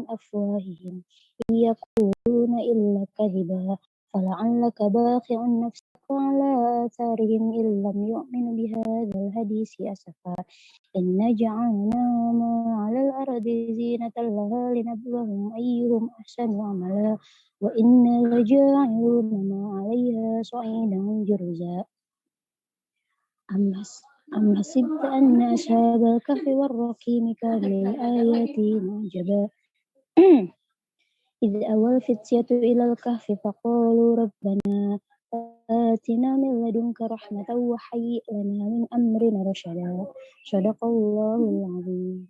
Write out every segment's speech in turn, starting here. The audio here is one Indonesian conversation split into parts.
من أفواههم إن يقولون إلا كذبا فلعلك باخع نفسك على آثارهم إن لم يؤمنوا بهذا الحديث أسفا إنا جعلنا ما على الأرض زينة لها لنبلوهم أيهم أحسن عملا وإنا لجاعلون ما عليها صعيدا جرزا أم حسبت أن أصحاب الكهف والرقيم كانوا لآياتنا عجبا إذ أوى الفتية إلى الكهف فقالوا ربنا آتنا من لدنك رحمة وهيئ لنا من أمرنا رشدا صدق الله العظيم.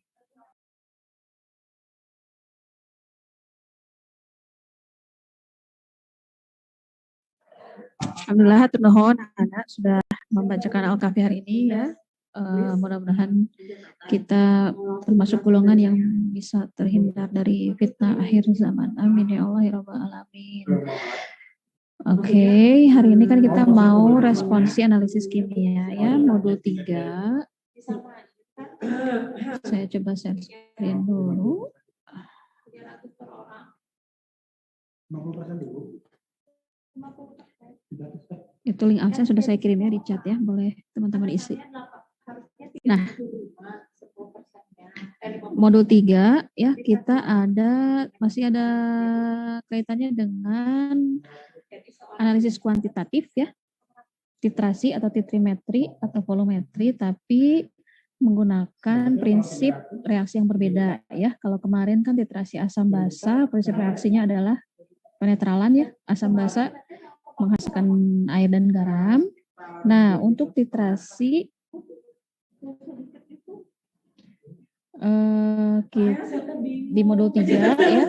Alhamdulillah, hatur nuhun anak sudah membacakan Al-Kahfi hari ini ya. Mudah-mudahan kita termasuk golongan yang bisa terhindar dari fitnah akhir zaman. Amin ya Allah ya Rabbal Alamin. Oke, hari ini kan kita mau responsi analisis kimia ya, modul 3. Saya coba share screen dulu. Itu link absen sudah saya kirim ya di chat ya, boleh teman-teman isi. Nah, modul 3 ya, kita masih ada kaitannya dengan analisis kuantitatif ya, titrasi atau titrimetri atau volumetri, tapi menggunakan prinsip reaksi yang berbeda ya. Kalau kemarin kan titrasi asam basa, prinsip reaksinya adalah penetralan ya, asam basa menghasilkan air dan garam. Nah, untuk titrasi di modul 3 ya,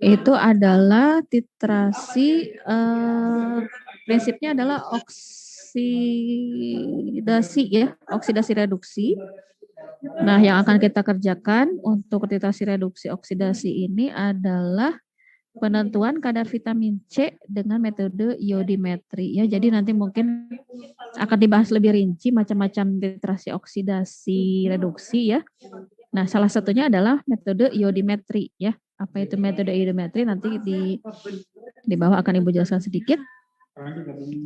itu adalah titrasi, prinsipnya adalah oksidasi ya, oksidasi reduksi. Nah, yang akan kita kerjakan untuk titrasi reduksi oksidasi ini adalah penentuan kadar vitamin C dengan metode iodimetri ya. Jadi nanti mungkin akan dibahas lebih rinci macam-macam titrasi oksidasi reduksi ya. Nah, salah satunya adalah metode iodimetri ya. Apa itu metode iodimetri? Nanti di bawah akan Ibu jelaskan sedikit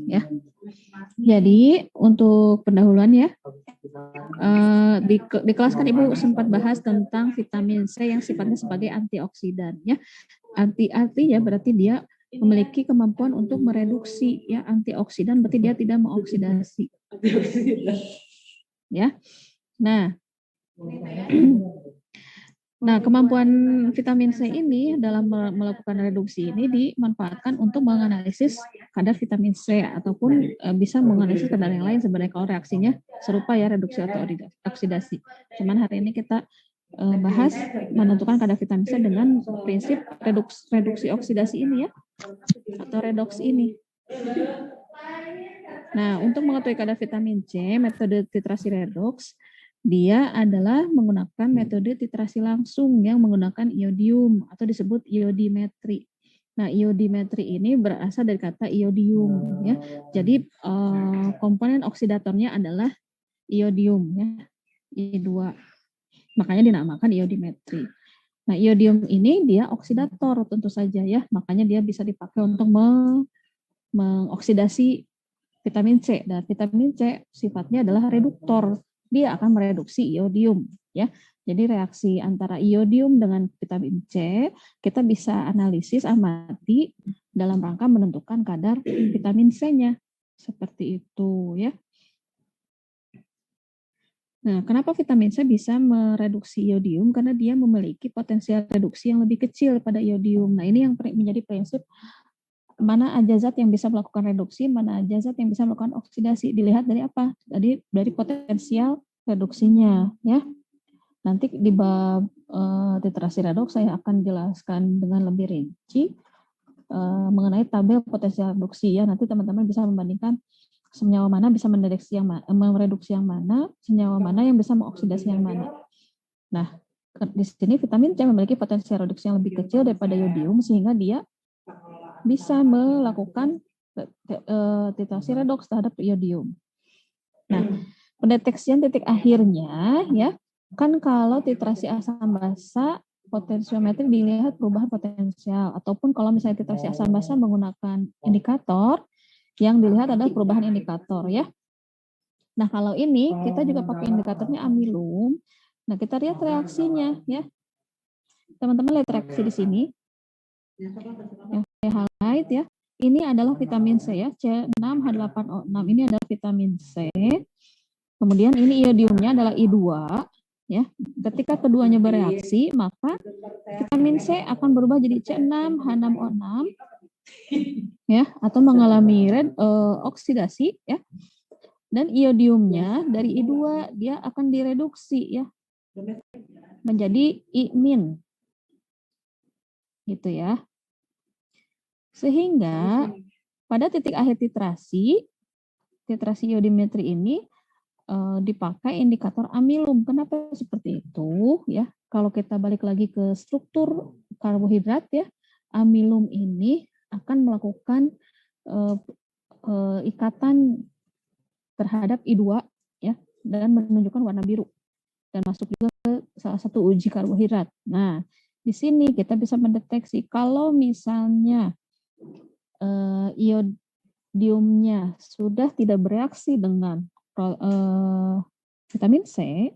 ya. Jadi untuk pendahuluan ya, di kelas kan Ibu sempat bahas tentang vitamin C yang sifatnya sebagai antioksidan ya. Artinya berarti dia memiliki kemampuan untuk mereduksi ya, antioksidan berarti dia tidak mengoksidasi. Ya. Nah, kemampuan vitamin C ini dalam melakukan reduksi ini dimanfaatkan untuk menganalisis kadar vitamin C ataupun bisa menganalisis kadar yang lain sebenarnya kalau reaksinya serupa ya, reduksi atau oksidasi. Cuman hari ini kita bahas menentukan kadar vitamin C dengan prinsip reduksi oksidasi ini ya, atau redoks ini. Nah, untuk mengetahui kadar vitamin C, metode titrasi redoks, dia adalah menggunakan metode titrasi langsung yang menggunakan iodium atau disebut iodimetri. Nah, iodimetri ini berasal dari kata iodium ya. Jadi komponen oksidatornya adalah iodium ya, I2. Makanya dinamakan iodimetri. Nah, iodium ini dia oksidator tentu saja ya, makanya dia bisa dipakai untuk mengoksidasi vitamin C. Dan vitamin C sifatnya adalah reduktor, dia akan mereduksi iodium ya. Jadi reaksi antara iodium dengan vitamin C kita bisa analisis amati dalam rangka menentukan kadar vitamin C-nya. Seperti itu ya. Nah, kenapa vitamin C bisa mereduksi iodium? Karena dia memiliki potensial reduksi yang lebih kecil pada iodium. Nah, ini yang menjadi prinsip mana aja zat yang bisa melakukan reduksi, mana aja zat yang bisa melakukan oksidasi. Dilihat dari apa? Dari potensial reduksinya, ya. Nanti di bab titrasi redoks saya akan jelaskan dengan lebih rinci mengenai tabel potensial reduksi ya. Nanti teman-teman bisa membandingkan senyawa mana bisa mereduksi yang mana, senyawa mana yang bisa mengoksidasi yang mana. Nah, di sini vitamin C memiliki potensial reduksi yang lebih kecil daripada iodium sehingga dia bisa melakukan titrasi redoks terhadap iodium. Nah, pendeteksian titik akhirnya ya, kan kalau titrasi asam basa potensiometri dilihat perubahan potensial, ataupun kalau misalnya titrasi asam basa menggunakan indikator, yang dilihat adalah perubahan indikator ya. Nah kalau ini kita juga pakai indikatornya amilum. Nah kita lihat reaksinya ya. Teman-teman lihat reaksi di sini. Yang saya highlight ya. Ini adalah vitamin C ya, C6H8O6. Ini adalah vitamin C. Kemudian ini iodiumnya adalah I2 ya. Ketika keduanya bereaksi, maka vitamin C akan berubah jadi C6H6O6 ya, atau mengalami oksidasi ya. Dan iodiumnya dari I2 dia akan direduksi ya menjadi I-. Gitu ya. Sehingga pada titik akhir titrasi iodimetri ini dipakai indikator amilum. Kenapa seperti itu? Ya, kalau kita balik lagi ke struktur karbohidrat ya, amilum ini akan melakukan ikatan terhadap I2 ya, dan menunjukkan warna biru dan masuk juga ke salah satu uji karbohidrat. Nah, di sini kita bisa mendeteksi kalau misalnya iodiumnya sudah tidak bereaksi dengan vitamin C,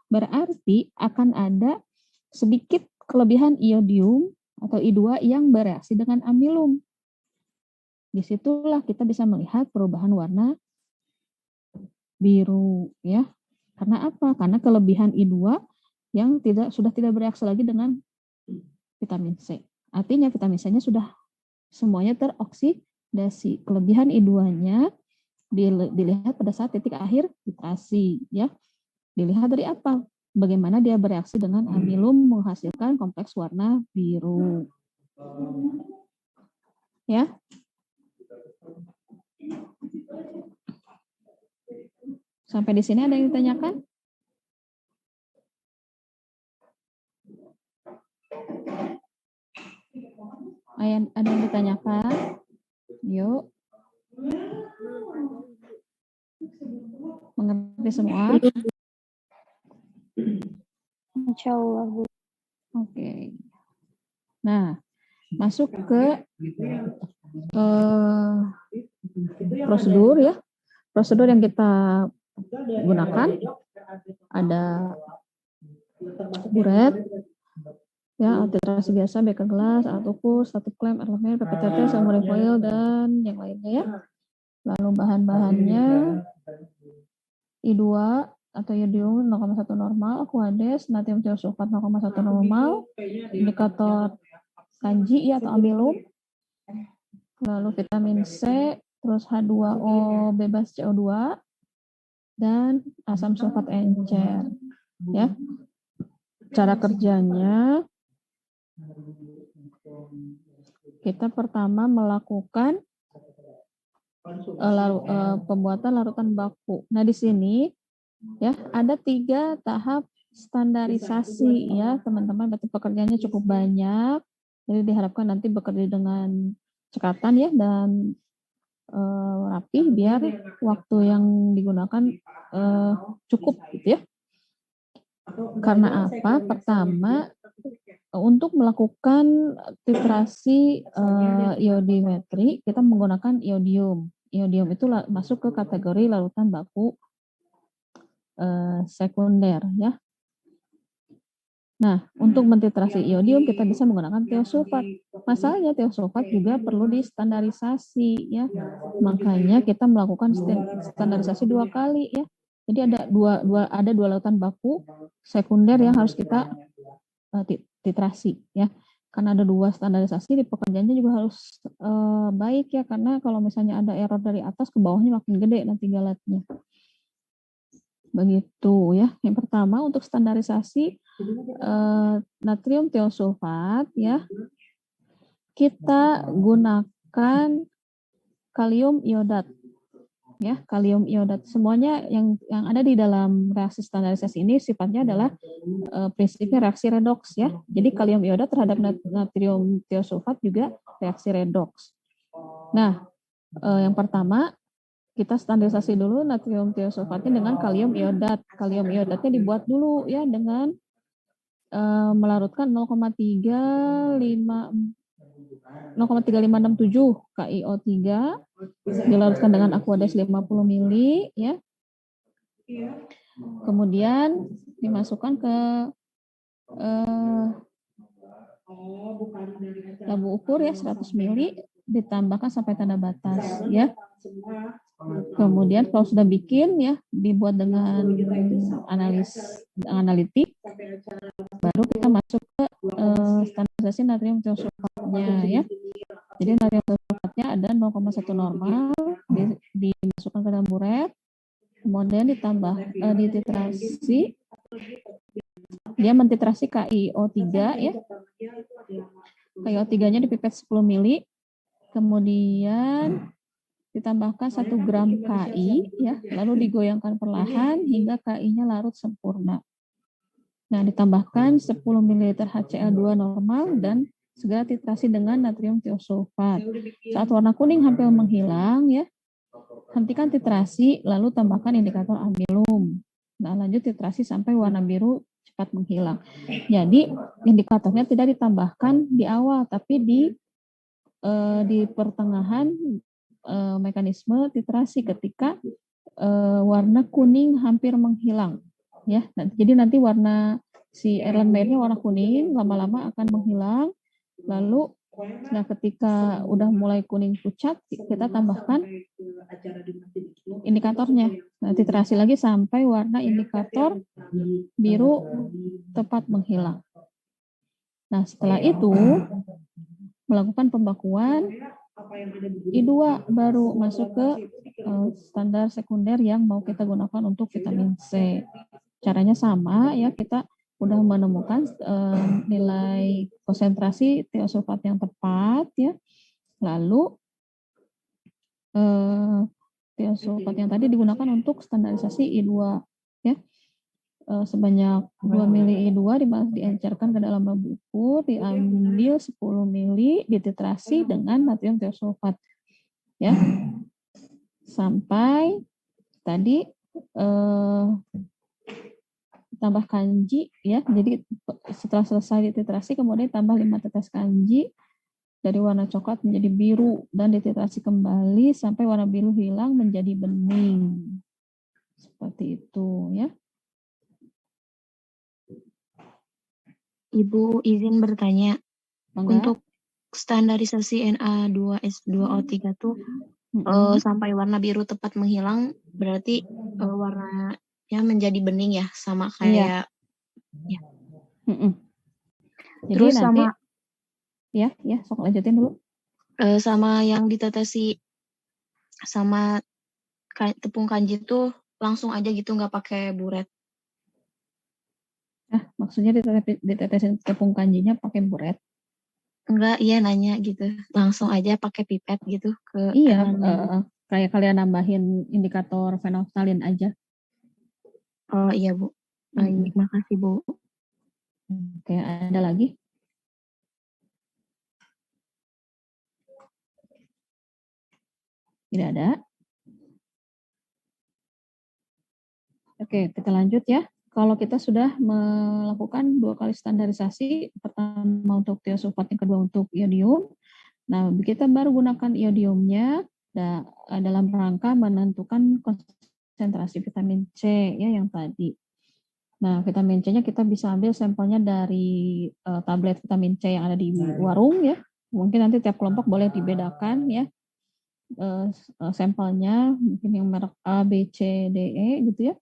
berarti akan ada sedikit kelebihan iodium atau I2 yang bereaksi dengan amilum. Disitulah kita bisa melihat perubahan warna biru ya. Karena apa? Karena kelebihan I2 yang sudah tidak bereaksi lagi dengan vitamin C. Artinya vitamin C-nya sudah semuanya teroksidasi. Kelebihan I2-nya dilihat pada saat titik akhir titrasi ya. Dilihat dari apa? Bagaimana dia bereaksi dengan amilum menghasilkan kompleks warna biru. Ya. Sampai di sini ada yang ditanyakan? Ada yang ditanyakan? Yuk. Mengerti semua? Insya Allah, Bu. Oke. Nah, masuk ke prosedur ya. Prosedur yang kita gunakan ada buret, ya, titrasi biasa, beker gelas, alat ukur, static clamp, elemen, PPTT, summary foil, dan yang lainnya ya. Lalu bahan-bahannya I2 atau iodium 0,1 normal, aquades, natrium thiosulfat 0,1 normal, indikator kanji ya atau amilum, lalu vitamin C, terus H2O bebas CO2, dan asam sulfat encer ya. Cara kerjanya kita pertama melakukan pembuatan larutan baku. Nah di sini ya ada 3 tahap standarisasi ya teman-teman. Berarti pekerjaannya cukup banyak. Jadi diharapkan nanti bekerja dengan cekatan ya dan rapi biar waktu yang digunakan cukup gitu ya. Karena apa? Pertama, untuk melakukan titrasi iodimetri kita menggunakan iodium. Iodium itu masuk ke kategori larutan baku sekunder ya. Nah, untuk mentitrasi iodium kita bisa menggunakan thiosulfat. Masalahnya thiosulfat juga perlu distandarisasi ya. Makanya kita melakukan standarisasi 2 kali ya. Jadi ada dua larutan baku sekunder yang harus kita titrasi ya. Karena ada 2 standarisasi, di pekerjaannya juga harus baik ya, karena kalau misalnya ada error dari atas ke bawahnya makin gede nanti galatnya. Begitu ya. Yang pertama untuk standarisasi natrium thiosulfat ya. Kita gunakan kalium iodat. Ya, kalium iodat. Semuanya yang ada di dalam reaksi standarisasi ini sifatnya adalah prinsipnya reaksi redoks ya. Jadi kalium iodat terhadap natrium thiosulfat juga reaksi redoks. Nah, yang pertama kita standarisasi dulu natrium thiosulfatnya dengan kalium iodat. Kalium iodatnya dibuat dulu ya dengan melarutkan 0,3567 KiO3 dilarutkan dengan Aquades 50 ml ya. Kemudian dimasukkan ke lampu ukur ya 100 ml, ditambahkan sampai tanda batas ya. Kemudian kalau sudah bikin ya, dibuat dengan analitik, baru kita masuk ke standarisasi natrium tiosulfatnya ya. Jadi natrium tiosulfatnya ada 0,1 normal, dimasukkan ke dalam buret, kemudian ditambah dititrasi, dia mentitrasi KiO3 ya. KiO3-nya dipipet 10 ml, kemudian ditambahkan 1 gram Ki ya, lalu digoyangkan perlahan hingga Ki-nya larut sempurna. Nah, ditambahkan 10 ml HCl2 normal dan segera titrasi dengan natrium tiosulfat. Saat warna kuning hampir menghilang ya, hentikan titrasi lalu tambahkan indikator amilum. Nah, lanjut titrasi sampai warna biru cepat menghilang. Jadi indikatornya tidak ditambahkan di awal, tapi di pertengahan mekanisme titrasi ketika warna kuning hampir menghilang ya. Jadi nanti warna si Erlenmeyernya warna kuning lama-lama akan menghilang, lalu nah ketika udah mulai kuning pucat kita tambahkan indikatornya. Nah, titrasi lagi sampai warna indikator biru tepat menghilang. Nah, setelah itu melakukan pembakuan I2 baru masuk ke standar sekunder yang mau kita gunakan untuk vitamin C. Caranya sama ya, kita udah menemukan nilai konsentrasi tiosulfat yang tepat ya. Lalu tiosulfat yang tadi digunakan untuk standarisasi I2 ya. Sebanyak 2 mili I2 diencerkan ke dalam lampu ukur, diambil 10 mili, dititrasi dengan natrium tiosulfat ya, sampai tadi tambah kanji ya. Jadi setelah selesai dititrasi kemudian tambah 5 tetes kanji dari warna coklat menjadi biru dan dititrasi kembali sampai warna biru hilang menjadi bening. Seperti itu ya. Ibu izin bertanya, Enggak? untuk standarisasi Na2S2O3 tuh sampai warna biru tepat menghilang, berarti warnanya menjadi bening ya, sama kayak ya. Jadi Terus nanti, sama sok lanjutin dulu. Sama yang ditetesi sama tepung kanji tuh langsung aja gitu, nggak pakai buret. Maksudnya ditetesin tepung kanjinya pakai buret? Enggak, iya nanya gitu. Langsung aja pakai pipet gitu ke Iya, kayak kalian nambahin indikator phenolphthalein aja. Oh iya Bu. Baik, makasih Bu. Oke, ada lagi? Tidak ada. Oke, kita lanjut ya. Kalau kita sudah melakukan 2 kali standarisasi, pertama untuk tiosulfat, yang kedua untuk iodium. Nah, kita baru gunakan iodiumnya dalam rangka menentukan konsentrasi vitamin C ya yang tadi. Nah, vitamin C-nya kita bisa ambil sampelnya dari tablet vitamin C yang ada di warung ya. Mungkin nanti tiap kelompok boleh dibedakan ya. Sampelnya mungkin yang merek A, B, C, D, E gitu ya.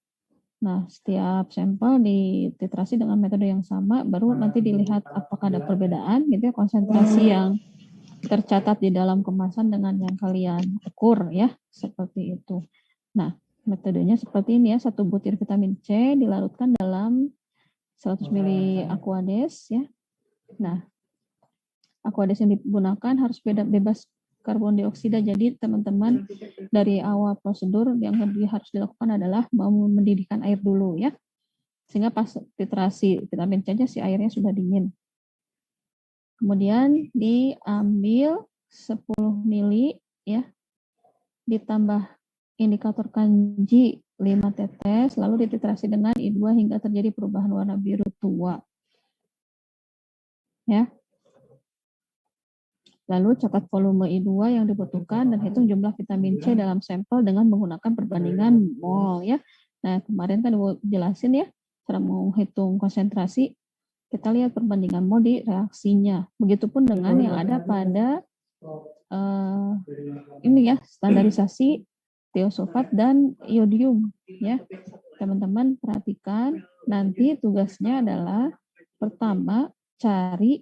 Nah, setiap sampel dititrasi dengan metode yang sama, baru nanti dilihat apakah ada perbedaan gitu ya, konsentrasi yang tercatat di dalam kemasan dengan yang kalian ukur ya, seperti itu. Nah, metodenya seperti ini ya, 1 butir vitamin C dilarutkan dalam 100 ml Aquades ya. Nah, Aquades yang digunakan harus bebas karbon dioksida. Jadi teman-teman dari awal prosedur yang harus dilakukan adalah mendidihkan air dulu ya. Sehingga pas titrasi vitamin C-nya si airnya sudah dingin. Kemudian diambil 10 mili ya. Ditambah indikator kanji 5 tetes, lalu dititrasi dengan I2 hingga terjadi perubahan warna biru tua. ya. Lalu catat volume I2 yang dibutuhkan dan hitung jumlah vitamin C dalam sampel dengan menggunakan perbandingan mol ya. Nah, kemarin kan jelasin ya cara menghitung konsentrasi. Kita lihat perbandingan mol di reaksinya. Begitupun dengan yang ada pada ini ya, standarisasi tiosulfat dan iodium ya. Teman-teman perhatikan, nanti tugasnya adalah pertama cari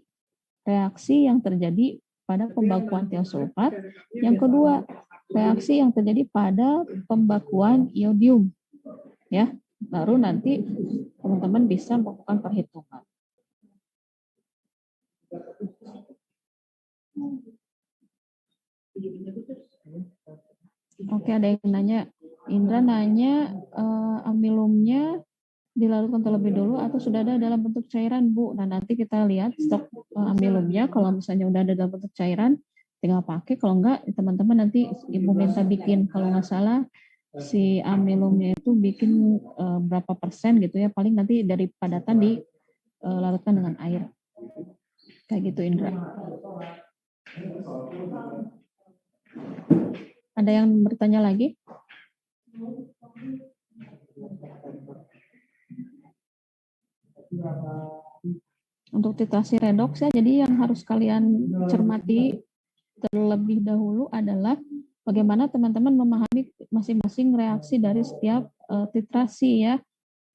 reaksi yang terjadi pada pembakuan tiosulfat, yang kedua reaksi yang terjadi pada pembakuan iodium ya. Baru nanti teman-teman bisa melakukan perhitungan. Oke, ada yang nanya, Indra nanya amilumnya dilarutkan terlebih dulu atau sudah ada dalam bentuk cairan, Bu? Nah, nanti kita lihat stok amilumnya. Kalau misalnya udah ada dalam bentuk cairan, tinggal pakai. Kalau enggak, teman-teman nanti Ibu minta bikin. Kalau nggak salah, si amilumnya itu bikin berapa persen gitu ya. Paling nanti dari padatan dilarutkan dengan air. Kayak gitu, Indra. Ada yang bertanya lagi? Untuk titrasi redoks ya, jadi yang harus kalian cermati terlebih dahulu adalah bagaimana teman-teman memahami masing-masing reaksi dari setiap titrasi ya,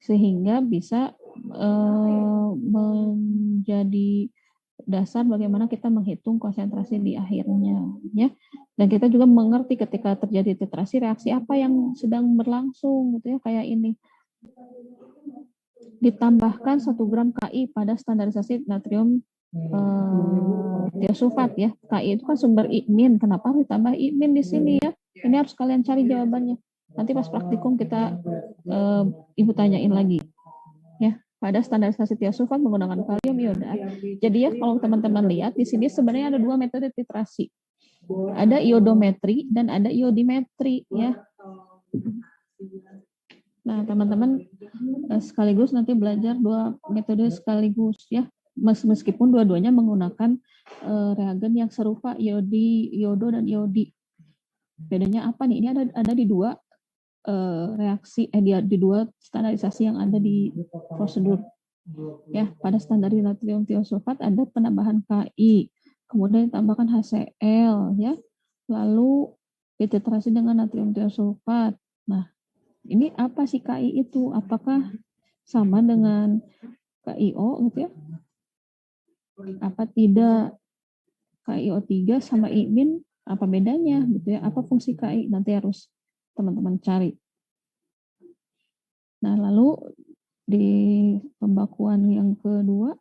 sehingga bisa menjadi dasar bagaimana kita menghitung konsentrasi di akhirnya ya. Dan kita juga mengerti ketika terjadi titrasi reaksi apa yang sedang berlangsung gitu ya, kayak ini. Ditambahkan 1 gram KI pada standarisasi natrium tiosulfat ya. KI itu kan sumber imin. Kenapa ditambah imin di sini ya? Ini harus kalian cari jawabannya. Nanti pas praktikum kita Ibu tanyain lagi. Ya, pada standarisasi tiosulfat menggunakan kalium iodat. Jadi ya kalau teman-teman lihat di sini sebenarnya ada 2 metode titrasi. Ada iodometri dan ada iodimetri ya. Nah, teman-teman sekaligus nanti belajar 2 metode sekaligus ya. Meskipun dua-duanya menggunakan reagen yang serupa, iodo dan iodi. Bedanya apa nih? Ini ada di 2 reaksi di 2 standarisasi yang ada di prosedur. Ya, pada standar natrium tiosulfat ada penambahan KI, kemudian ditambahkan HCl ya. Lalu dititrasi dengan natrium tiosulfat. Nah, ini apa sih KI itu? Apakah sama dengan KIO gitu ya? Apa tidak? KIO3 sama imin apa bedanya gitu ya? Apa fungsi KI? Nanti harus teman-teman cari. Nah, lalu di pembakuan yang kedua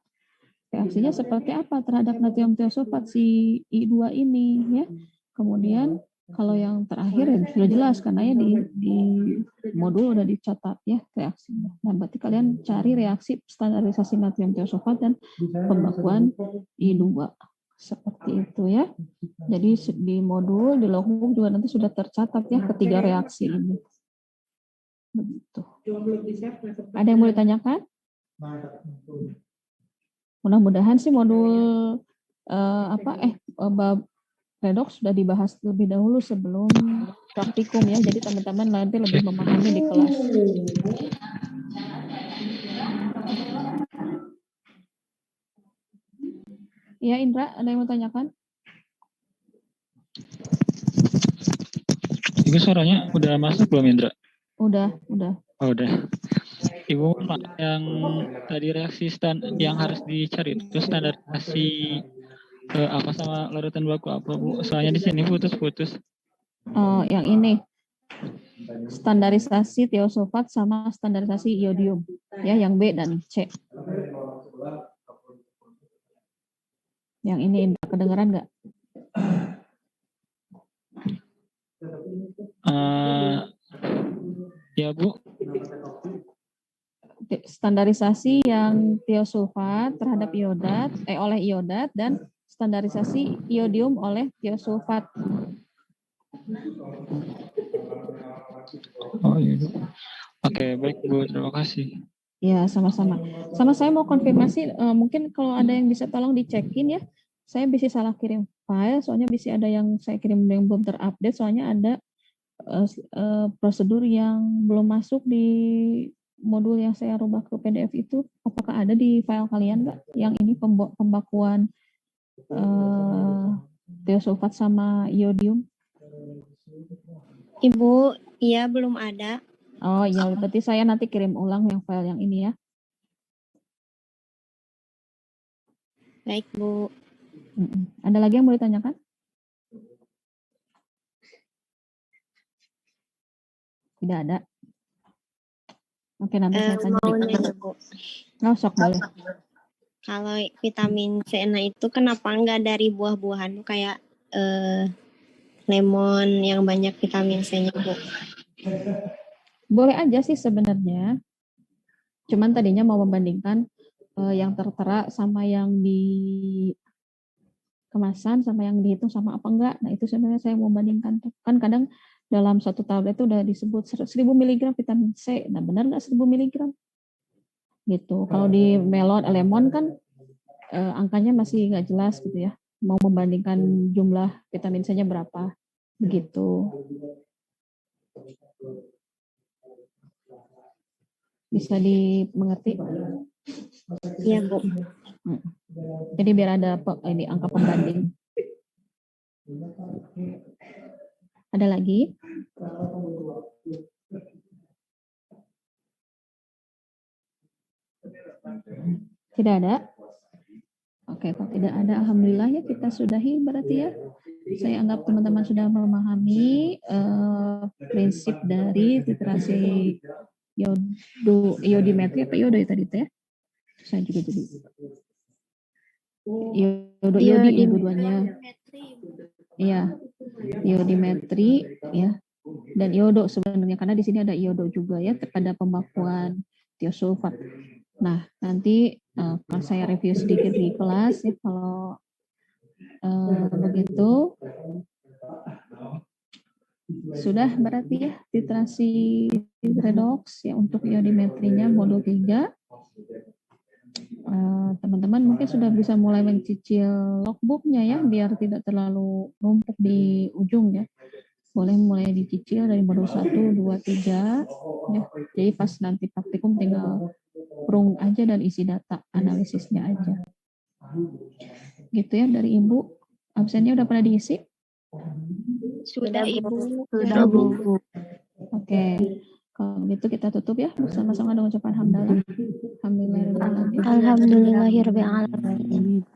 reaksinya seperti apa terhadap natrium tiosulfat si I2 ini ya. Kemudian kalau yang terakhir ya sudah jelas karena ya di modul udah dicatat ya reaksinya. Nah, berarti kalian cari reaksi standarisasi natrium tiosulfat dan pembakuan I2 seperti itu ya. Jadi di modul di logbook juga nanti sudah tercatat ya ketiga reaksi ini. Begitu. Ada yang mau ditanyakan? Mudah-mudahan sih modul bab redoks sudah dibahas lebih dahulu sebelum praktikum ya. Jadi teman-teman nanti lebih memahami di kelas. Ya, Indra, ada yang mau tanyakan? Ibu suaranya udah masuk belum, Indra? Udah. Oh, udah. Ibu, yang tadi reaksi yang harus dicari itu standarisasi apa sama larutan baku apa, Bu? Soalnya di sini putus-putus. Yang ini standarisasi tiosulfat sama standarisasi iodium ya, yang B dan C. Yang ini Indra, kedengeran nggak? Ya, Bu. Standarisasi yang tiosulfat terhadap iodat oleh iodat dan standarisasi iodium oleh tiosulfat. Oh iya. Oke, baik Bu, terima kasih. Ya, sama-sama. Sama saya mau konfirmasi, mungkin kalau ada yang bisa tolong dicekin ya. Saya bisa salah kirim file, soalnya bisa ada yang saya kirim yang belum terupdate, soalnya ada prosedur yang belum masuk di modul yang saya rubah ke PDF itu. Apakah ada di file kalian nggak? Yang ini pembakuan thiosulfat sama iodium. Ibu, iya belum ada. Oh iya, berarti saya nanti kirim ulang yang file yang ini ya. Baik, Bu. Ada lagi yang mau ditanyakan? Tidak ada. Oke, nanti saya tanya. Mau nanya, Bu. Oh, sok boleh. Kalau vitamin C itu kenapa nggak dari buah-buahan kayak lemon yang banyak vitamin C-nya, Bu? Boleh aja sih sebenarnya. Cuman tadinya mau membandingkan yang tertera sama yang di kemasan sama yang dihitung sama apa enggak. Nah, itu sebenarnya saya mau bandingkan. Kan kadang dalam satu tablet itu udah disebut 1000 mg vitamin C. Nah, benar nggak 1000 mg? Gitu. Kalau di lemon kan angkanya masih nggak jelas gitu ya. Mau membandingkan jumlah vitamin C-nya berapa. Begitu. Bisa dimengerti? Iya, Bu. Jadi biar ada ini angka pembanding. Ada lagi? Tidak ada? Oke, kalau tidak ada, alhamdulillah ya kita sudahi berarti ya. Saya anggap teman-teman sudah memahami prinsip dari titrasi iodimetri apa iodo ya tadi ya? Saya juga jadi iodi ya dua-duanya. Iya, iodimetri ya. Dan iodo sebenarnya karena di sini ada iodo juga ya pada pembakuan thiosulfat. Nah, nanti kalau saya review sedikit di kelas ya kalau begitu sudah berarti ya titrasi redox ya untuk iodimetrinya modul 3. Teman-teman mungkin sudah bisa mulai mencicil logbooknya ya biar tidak terlalu numpuk di ujung ya. Boleh mulai dicicil dari modul 1, 2, 3 ya. Jadi pas nanti praktikum tinggal prung aja dan isi data analisisnya aja. Gitu ya dari Ibu. Absennya udah pada diisi? Sudah, Ibu. Sudah, Bu. Oke. Kalau gitu kita tutup ya bersama-sama dengan ucapan hamdalah. Alhamdulillahirabbil alamin.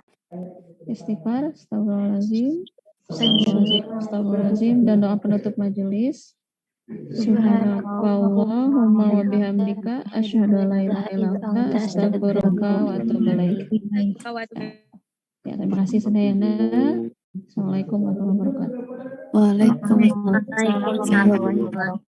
Istighfar, astagfirullahaladzim. Astagfirullahaladzim dan doa penutup majelis. Subhanakallahumma wa bihamdika asyhadu an la ilaha illa anta astaghfiruka wa atubu ilaik. Ya, terima kasih Sedayana. Assalamualaikum warahmatullahi wabarakatuh. Waalaikumsalam.